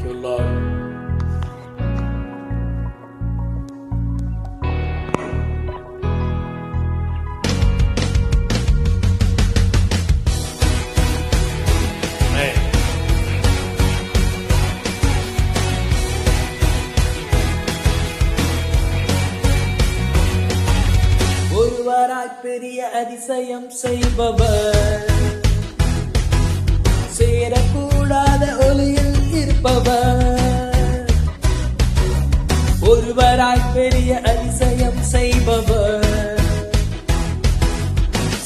you, Lord. ஒருவராய் பெரிய அதிசயம் செய்பவர், சேரக்கூடாத ஒளியில் இருப்பவர். ஒருவராய் பெரிய அதிசயம் செய்பவர்,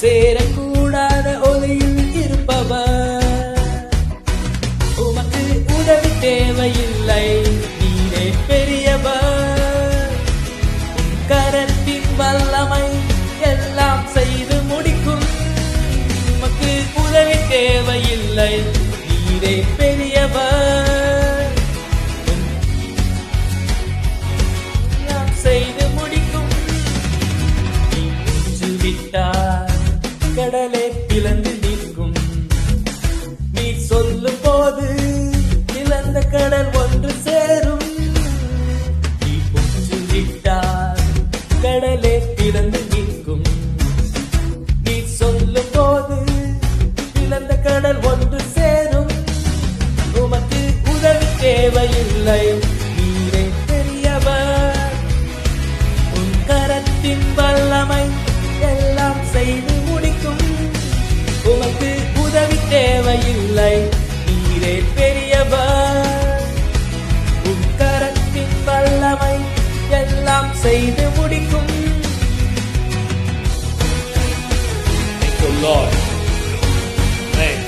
சேரக்கூடாத ஒளியில் இருப்பவர். உமக்கு உதவி தேவையில்லை, நீரே பெரியவர். கரத்தின் வல்லமை எல்லாம் செய்து முடிக்கும். உமக்கு உதவி தேவையில்லை, நீரே பெரியவர். எல்லாம் செய்து முடிக்கும். நீ புரிஞ்சு விட்டார் கடலே பிளந்து நிற்கும். நீ சொல்லும் போது பிளந்த கடல் ஒன்று சேரும். நீ புரிஞ்சு விட்டார் கடலே பிளந்து நிற்கும். நீ சொல்லும் போது பிளந்த கடல் ஒன்று சேரும். உமக்கு உதவி தேவையில்லை, நீரே பெரியவர். உன் கரத்தின் வல்லமை எல்லாம் செய்து முடிக்கும். உமக்கு உதவி தேவையில்லை, நீரே பெரியவர். உன் கரத்தின் வல்லமை எல்லாம் செய்து முடிக்கும். Thank you, Lord. Amen.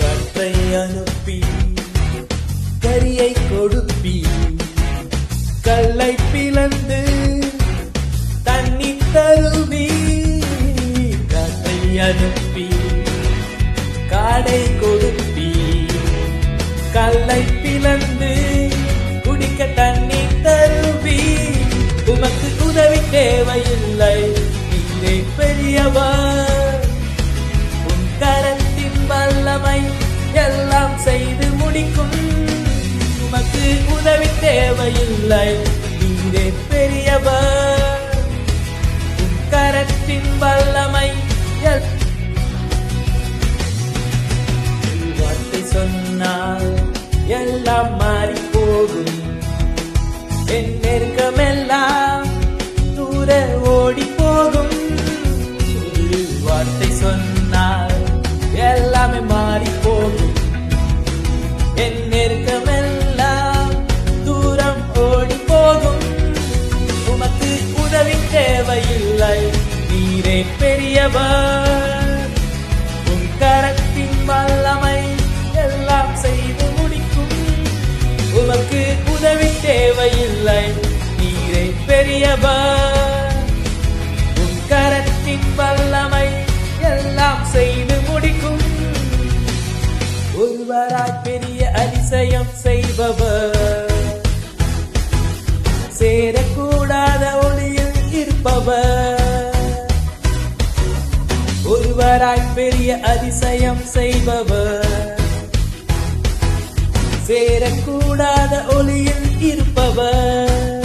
கற்றை அனுப்பி கரியை கொடுப்பி, கல்லை பிளந்து தண்ணி தருவி. கற்றை அனுப்பி காடை கொடுப்பி, கல்லை பிளந்து குடிக்க தண்ணி தருவி. உமக்கு உதவி தேவையில்லை, நீரே பெரியவர். உன் கரத்தின் வல்லமை எல்லாம் செய்து முடிக்கும். உமக்கு உதவி தேவையில்லை, நீரே பெரியவர். உன் கரத்தின் வல்லமை வார்த்தை சொன்னால் எல்லாம் மாறி போகும். என் நெருக்கமெல்லாம் தூர ஓடி போகும். வார்த்தை சொன்னால் எல்லாமே மாறி போகும். என் நெருக்கமெல்லாம் தூரம் ஓடி போகும். உமக்கு உதவி தேவையில்லை, நீரே பெரியவர். உன் கரத்தின் வல்லமை எல்லாம் செய்து முடிக்கும். உமக்கு உதவி தேவையில்லை, நீரே பெரியவர். உன் கரத்தின் வல்லமை எல்லாம் செய்து முடிக்கும். ஒருவராய் பெரிய அதிசயம் செய்பவர், சேரக்கூடாத ஒளியில் இருப்பவர். ஒருவராய் பெரிய அதிசயம் செய்பவர், சேரக்கூடாத ஒளியில் இருப்பவர்.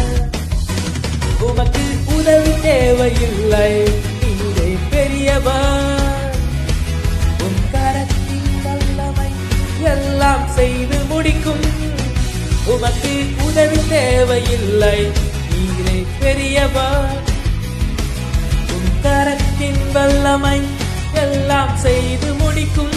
உமக்கு உதவி தேவையில்லை, நீரே பெரியவர். உன் கரத்தின் வல்லமை எல்லாம் செய்து முடிக்கும். உமக்கு உதவி தேவையில்லை, நீரே பெரியவர். உன் கரத்தின் வல்லமை எல்லாம் செய்து முடிக்கும்.